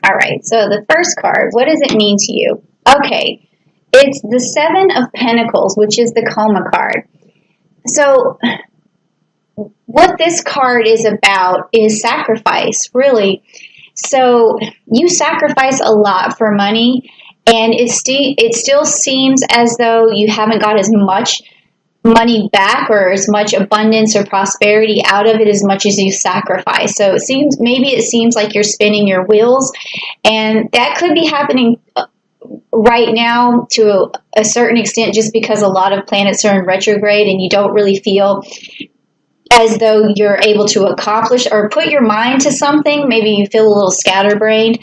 All right, so the first card, what does it mean to you? Okay, it's the Seven of Pentacles, which is the Coma card. So what this card is about is sacrifice, really. So you sacrifice a lot for money, and it still seems as though you haven't got as much money back or as much abundance or prosperity out of it as much as you sacrifice. So maybe it seems like you're spinning your wheels, and that could be happening right now to a certain extent just because a lot of planets are in retrograde and you don't really feel as though you're able to accomplish or put your mind to something. Maybe you feel a little scatterbrained,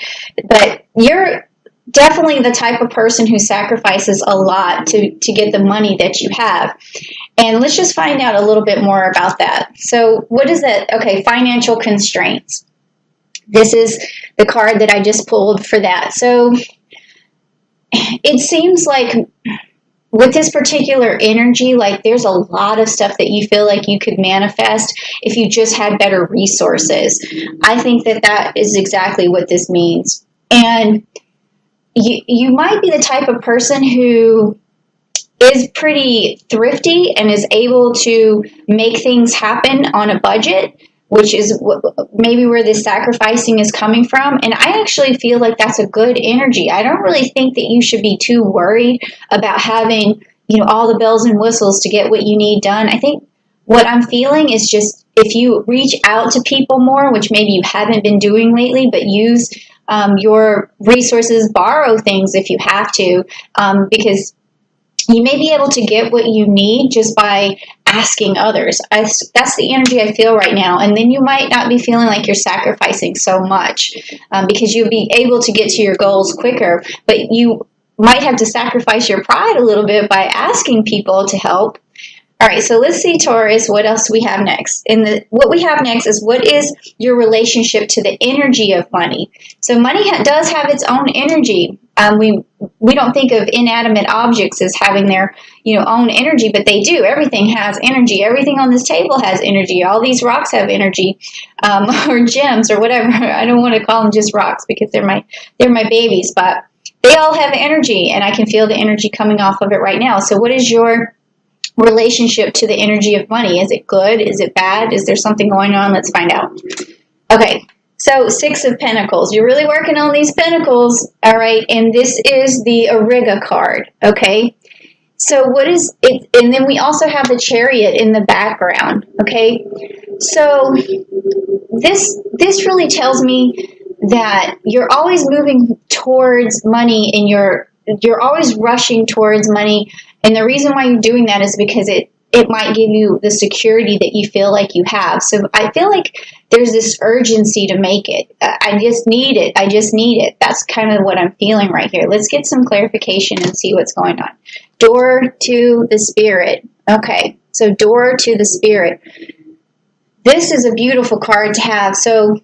but you're definitely the type of person who sacrifices a lot to get the money that you have. And let's just find out a little bit more about that. So what is that? Okay, financial constraints. This is the card that I just pulled for that. So it seems like with this particular energy, like there's a lot of stuff that you feel like you could manifest if you just had better resources. I think that is exactly what this means. And you might be the type of person who is pretty thrifty and is able to make things happen on a budget, which is maybe where this sacrificing is coming from. And I actually feel like that's a good energy. I don't really think that you should be too worried about having, all the bells and whistles to get what you need done. I think what I'm feeling is just if you reach out to people more, which maybe you haven't been doing lately, but use your resources, borrow things if you have to, because you may be able to get what you need just by asking others. That's the energy I feel right now. And then you might not be feeling like you're sacrificing so much because you'll be able to get to your goals quicker. But you might have to sacrifice your pride a little bit by asking people to help. All right, so let's see, Taurus, what else do we have next? What we have next is what is your relationship to the energy of money? So money does have its own energy. We don't think of inanimate objects as having their own energy, but they do. Everything has energy. Everything on this table has energy. All these rocks have energy, or gems or whatever. I don't want to call them just rocks because they're my babies, but they all have energy, and I can feel the energy coming off of it right now. So what is your relationship to the energy of money? Is it good? Is it bad? Is there something going on? Let's find out. Okay, so Six of Pentacles. You're really working on these pentacles, all right? And this is the Ariga card, okay? So what is it? And then we also have the Chariot in the background, okay? So this really tells me that you're always moving towards money, and you're always rushing towards money. And the reason why you're doing that is because it might give you the security that you feel like you have. So I feel like there's this urgency to make it. I just need it. I just need it. That's kind of what I'm feeling right here. Let's get some clarification and see what's going on. Door to the Spirit. Okay, so Door to the Spirit. This is a beautiful card to have. So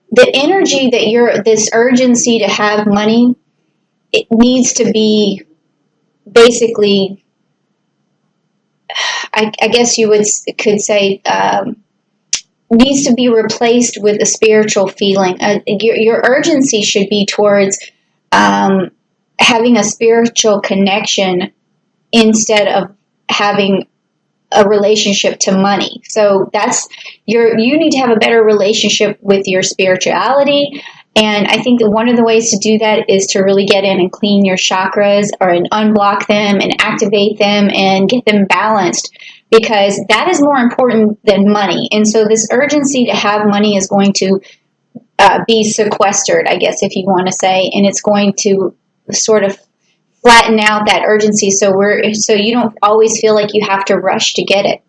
the energy that this urgency to have money, it needs to be basically, I guess you could say, needs to be replaced with a spiritual feeling. Your urgency should be towards having a spiritual connection instead of having a relationship to money. So you need to have a better relationship with your spirituality. And I think that one of the ways to do that is to really get in and clean your chakras and unblock them and activate them and get them balanced, because that is more important than money. And so this urgency to have money is going to be sequestered, I guess, if you want to say, and it's going to sort of flatten out that urgency so you don't always feel like you have to rush to get it.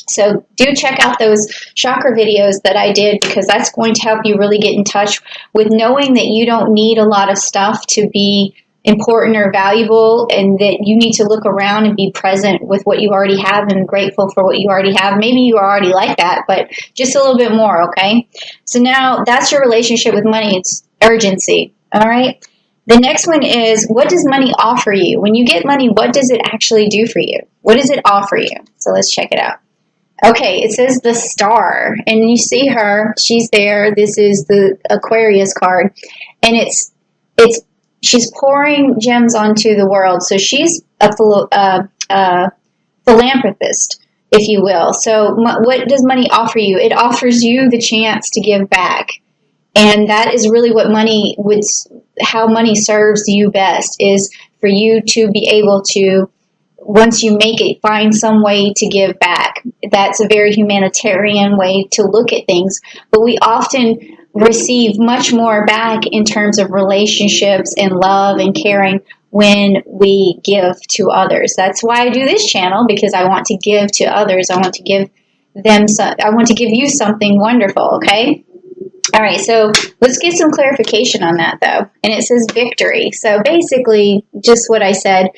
So do check out those chakra videos that I did, because that's going to help you really get in touch with knowing that you don't need a lot of stuff to be important or valuable, and that you need to look around and be present with what you already have and grateful for what you already have. Maybe you are already like that, but just a little bit more, okay? So now that's your relationship with money. It's urgency, all right? The next one is, what does money offer you? When you get money, what does it actually do for you? What does it offer you? So let's check it out. Okay, it says the star, and you see her. She's there. This is the Aquarius card, and it's she's pouring gems onto the world. So she's a philanthropist, if you will. So what does money offer you? It offers you the chance to give back. And that is really what how money serves you best, is for you to be able to, once you make it, find some way to give back. That's a very humanitarian way to look at things. But we often receive much more back in terms of relationships and love and caring when we give to others. That's why I do this channel, because I want to give to others. I want to give I want to give you something wonderful, okay? All right, so let's get some clarification on that, though. And it says victory. So basically, just what I said,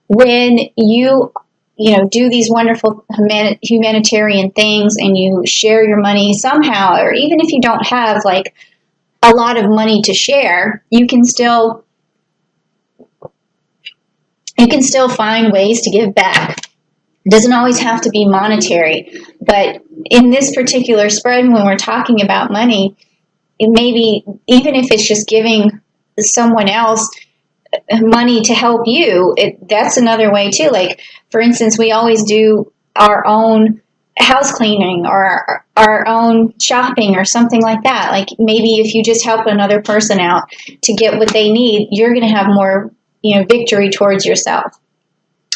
when you do these wonderful humanitarian things and you share your money somehow, or even if you don't have like a lot of money to share, you can still find ways to give back. It doesn't always have to be monetary, but in this particular spread, when we're talking about money, it maybe, even if it's just giving someone else money to help you, that's another way too. Like, for instance, we always do our own house cleaning or our own shopping or something like that. Like, maybe if you just help another person out to get what they need, you're going to have more, victory towards yourself.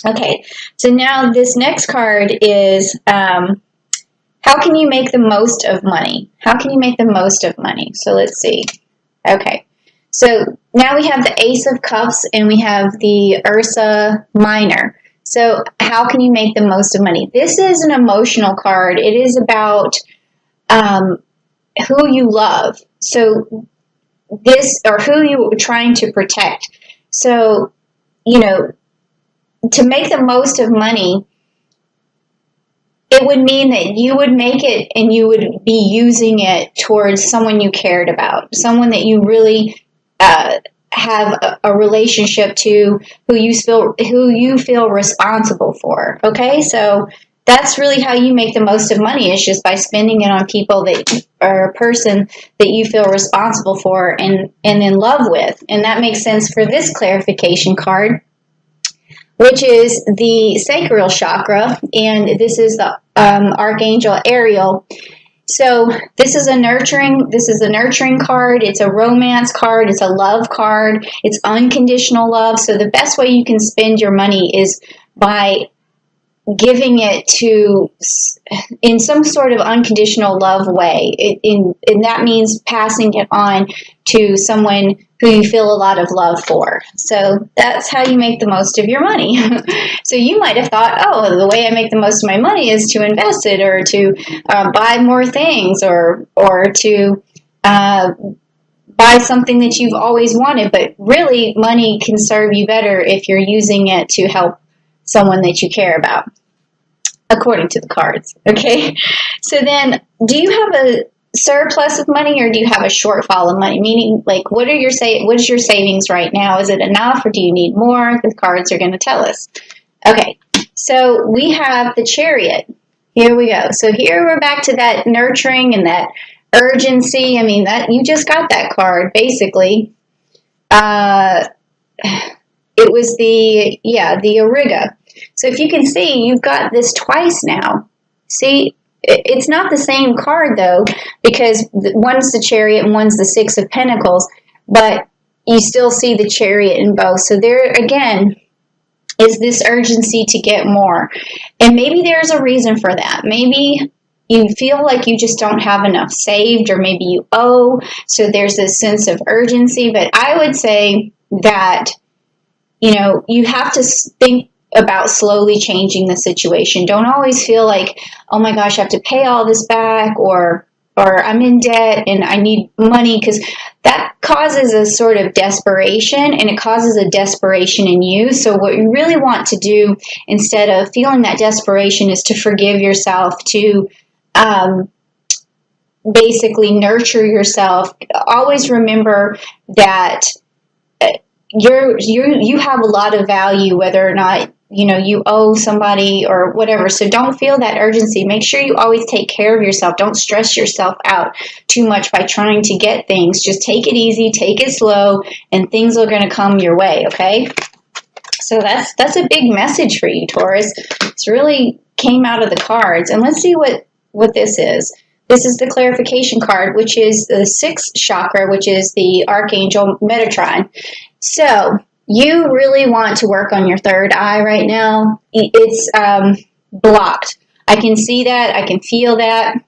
Okay, so now this next card is, how can you make the most of money? How can you make the most of money? So let's see. Okay, so now we have the Ace of Cups and we have the Ursa Minor. So how can you make the most of money? This is an emotional card. It is about who you love. So or who you're trying to protect. So, to make the most of money, it would mean that you would make it and you would be using it towards someone you cared about, someone that you really have a relationship to, who you feel responsible for. Okay, so that's really how you make the most of money, is just by spending it on people that are a person that you feel responsible for and in love with. And that makes sense for this clarification card, which is the sacral chakra, and this is the Archangel Ariel. So this is a nurturing card. It's a romance card. It's a love card. It's unconditional love. So the best way you can spend your money is by giving it in some sort of unconditional love way. And that means passing it on to someone who you feel a lot of love for. So that's how you make the most of your money. So you might have thought, oh, the way I make the most of my money is to invest it, or to buy more things, or to buy something that you've always wanted. But really, money can serve you better if you're using it to help someone that you care about, according to the cards. Okay, so then, do you have a surplus of money, or do you have a shortfall of money? Meaning, like, what is your savings right now? Is it enough, or do you need more? The cards are going to tell us. Okay, so we have the Chariot. Here we go. So here we're back to that nurturing and that urgency. I mean, that you just got that card basically. It was the Auriga. So if you can see, you've got this twice now. See, it's not the same card, though, because one's the Chariot and one's the Six of Pentacles, but you still see the Chariot in both. So there, again, is this urgency to get more. And maybe there's a reason for that. Maybe you feel like you just don't have enough saved, or maybe you owe, so there's this sense of urgency. But I would say that, you have to think about slowly changing the situation. Don't always feel like, oh my gosh, I have to pay all this back, or I'm in debt and I need money, because that causes a sort of desperation, and it causes a desperation in you. So what you really want to do, instead of feeling that desperation, is to forgive yourself, to basically nurture yourself. Always remember that you have a lot of value, whether or not you owe somebody or whatever. So don't feel that urgency. Make sure you always take care of yourself. Don't stress yourself out too much by trying to get things. Just take it easy, take it slow, and things are going to come your way, okay? So that's a big message for you, Taurus. It's really came out of the cards. And let's see what this is. This is the clarification card, which is the 6th chakra, which is the Archangel Metatron. So you really want to work on your third eye right now. It's blocked. I can see that. I can feel that.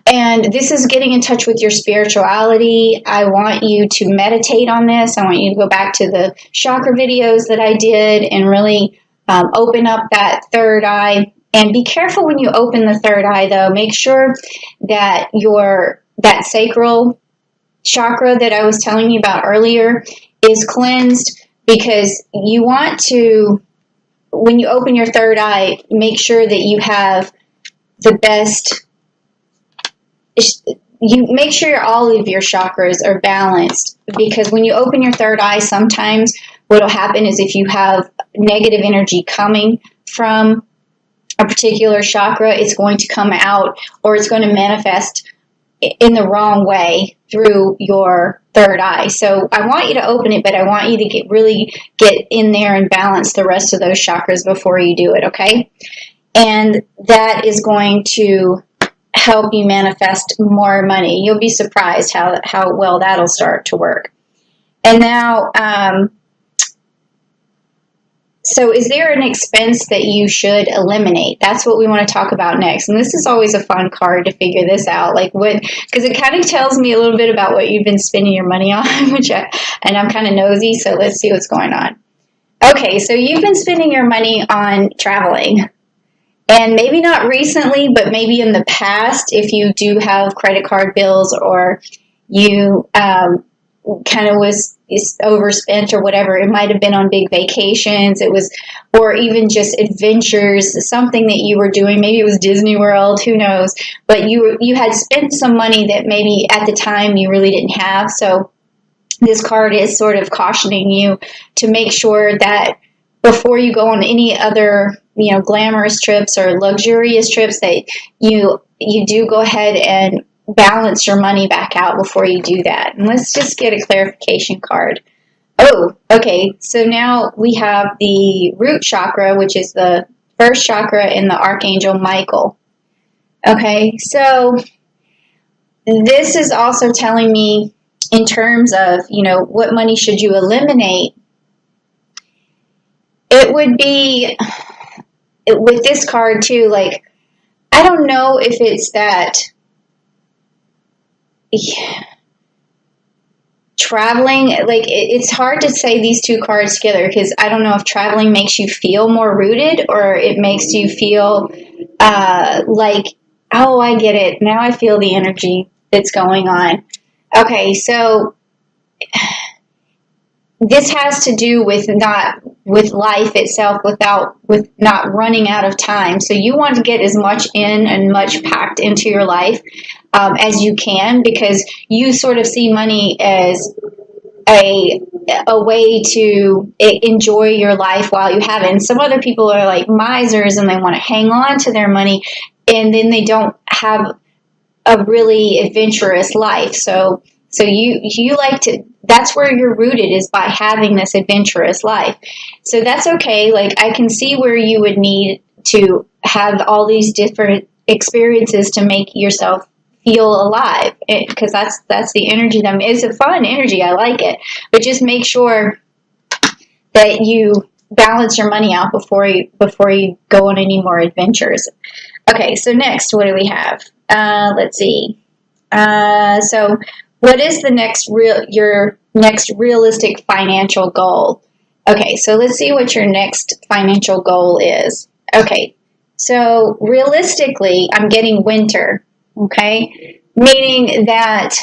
And this is getting in touch with your spirituality. I want you to meditate on this. I want you to go back to the chakra videos that I did and really open up that third eye. And be careful when you open the third eye, though. Make sure that that sacral chakra that I was telling you about earlier is cleansed, because you want to, when you open your third eye, make sure that you have the best, you make sure all of your chakras are balanced, because when you open your third eye, sometimes what will happen is if you have negative energy coming from a particular chakra, it's going to come out, or it's going to manifest in the wrong way through your third eye. So I want you to open it, but I want you to really get in there and balance the rest of those chakras before you do it, okay? And that is going to help you manifest more money. You'll be surprised how well that'll start to work. And now, so is there an expense that you should eliminate? That's what we want to talk about next. And this is always a fun card to figure this out. Like what, because it kind of tells me a little bit about what you've been spending your money on, and I'm kind of nosy, so let's see what's going on. Okay, so you've been spending your money on traveling. And maybe not recently, but maybe in the past, if you do have credit card bills, or you kind of was overspent or whatever. It might have been on big vacations. It was, or even just adventures, something that you were doing. Maybe it was Disney World, who knows? But you had spent some money that maybe at the time you really didn't have. So this card is sort of cautioning you to make sure that before you go on any other, glamorous trips or luxurious trips, that you do go ahead and balance your money back out before you do that. And let's just get a clarification card. Oh, okay. So now we have the root chakra, which is the first chakra in the Archangel Michael. Okay, so this is also telling me in terms of, what money should you eliminate. It would be, with this card too, like, I don't know if it's that traveling, like it's hard to say these two cards together, because I don't know if traveling makes you feel more rooted, or it makes you feel like, oh, I get it. Now I feel the energy that's going on. Okay, so this has to do with life itself, with not running out of time. So you want to get as much in and much packed into your life as you can, because you sort of see money as a way to enjoy your life while you have it. And some other people are like misers, and they want to hang on to their money, and then they don't have a really adventurous life. So you like to, that's where you're rooted, is by having this adventurous life. So that's okay. Like, I can see where you would need to have all these different experiences to make yourself feel alive, because that's the energy. It's a fun energy. I like it. But just make sure that you balance your money out before you go on any more adventures. Okay, so next, what do we have? Let's see. So what is your next realistic financial goal? Okay, so let's see what your next financial goal is. Okay, so realistically, I'm getting winter. Okay, meaning that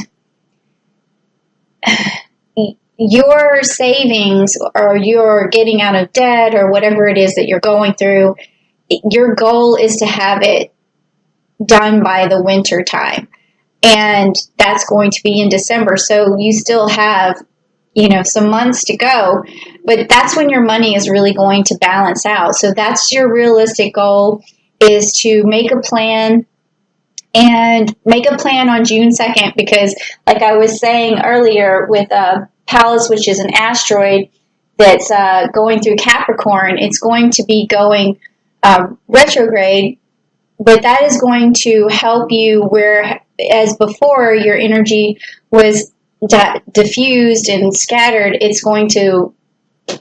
your savings, or your getting out of debt, or whatever it is that you're going through, your goal is to have it done by the winter time. And that's going to be in December. So you still have some months to go, but that's when your money is really going to balance out. So that's your realistic goal, is to make a plan, and make a plan on June 2nd, because like I was saying earlier with Pallas, which is an asteroid that's going through Capricorn, it's going to be going retrograde, but that is going to help you, whereas before your energy was diffused and scattered, it's going to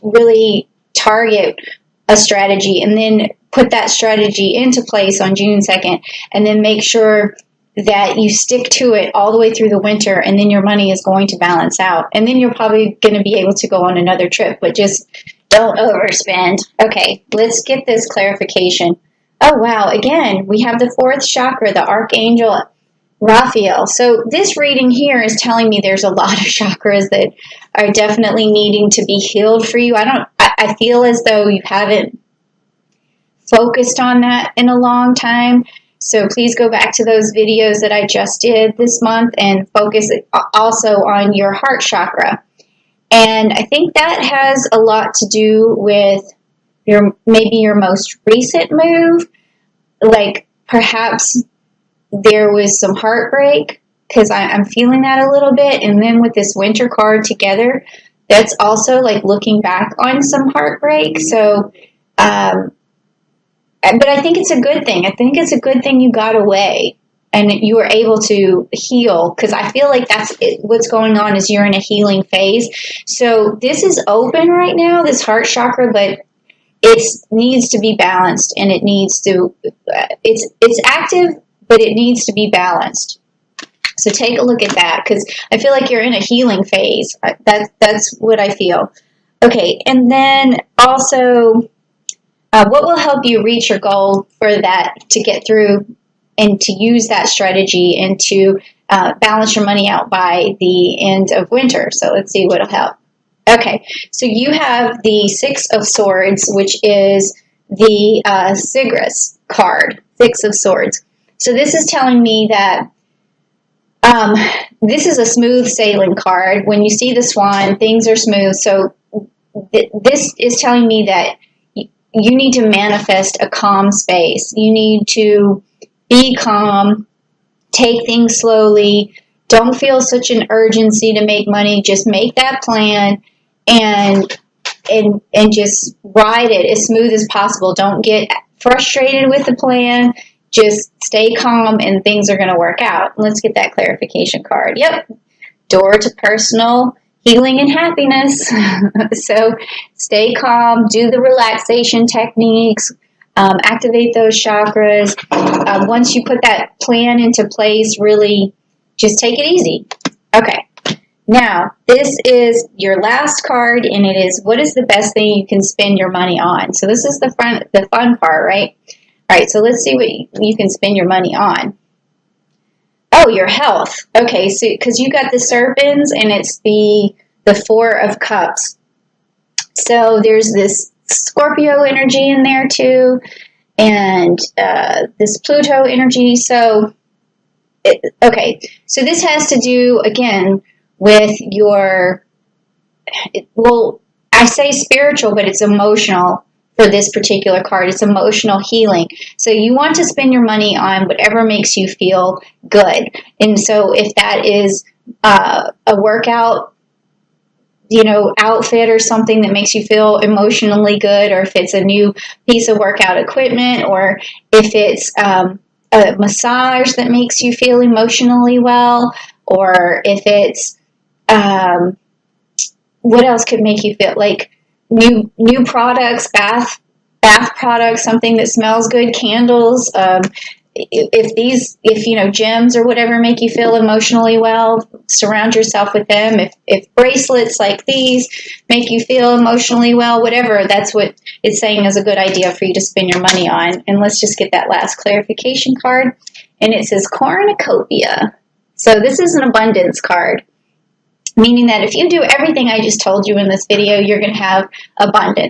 really target a strategy and then put that strategy into place on June 2nd, and then make sure that you stick to it all the way through the winter, and then your money is going to balance out. And then you're probably going to be able to go on another trip, but just don't overspend. Okay, let's get this clarification. Oh, wow. Again, we have the 4th chakra, the Archangel Raphael. So this reading here is telling me there's a lot of chakras that are definitely needing to be healed for you. I feel as though you haven't focused on that in a long time. So please go back to those videos that I just did this month and focus also on your heart chakra. And I think that has a lot to do with maybe your most recent move. Like perhaps there was some heartbreak, because I'm feeling that a little bit. And then with this winter card together, that's also like looking back on some heartbreak. So, but I think it's a good thing. I think it's a good thing you got away and you were able to heal, because I feel like that's what's going on, is you're in a healing phase. So this is open right now, this heart chakra, but it needs to be balanced, and it needs to, it's active, but it needs to be balanced. So take a look at that, because I feel like you're in a healing phase. That's what I feel. Okay, and then also, what will help you reach your goal for that, to get through and to use that strategy and to balance your money out by the end of winter? So let's see what will help. Okay, so you have the 6 of Swords, which is the Sigris card, 6 of Swords. So this is telling me that this is a smooth sailing card. When you see the swan, things are smooth. So this is telling me that you need to manifest a calm space. You need to be calm, take things slowly, don't feel such an urgency to make money. Just make that plan and just ride it as smooth as possible. Don't get frustrated with the plan. Just stay calm and things are going to work out. Let's get that clarification card. Yep. Door to personal healing and happiness. So stay calm, do the relaxation techniques, activate those chakras. Once you put that plan into place, really just take it easy. Okay. Now, this is your last card, and it is, what is the best thing you can spend your money on? So this is the fun part, right? All right, so let's see what you can spend your money on. Oh, your health. Okay, so because you got the Serpents, and it's the 4 of Cups. So there's this Scorpio energy in there too, and this Pluto energy. So, okay, so this has to do, again, with your, well, I say spiritual, but it's emotional. For this particular card, it's emotional healing. So you want to spend your money on whatever makes you feel good. And so if that is a workout, outfit or something that makes you feel emotionally good, or if it's a new piece of workout equipment, or if it's a massage that makes you feel emotionally well, or if it's what else could make you feel like new products, bath products, something that smells good, candles. If gems or whatever make you feel emotionally well, surround yourself with them. If bracelets like these make you feel emotionally well, whatever, that's what it's saying is a good idea for you to spend your money on. And let's just get that last clarification card. And it says cornucopia. So this is an abundance card, meaning that if you do everything I just told you in this video, you're going to have abundance.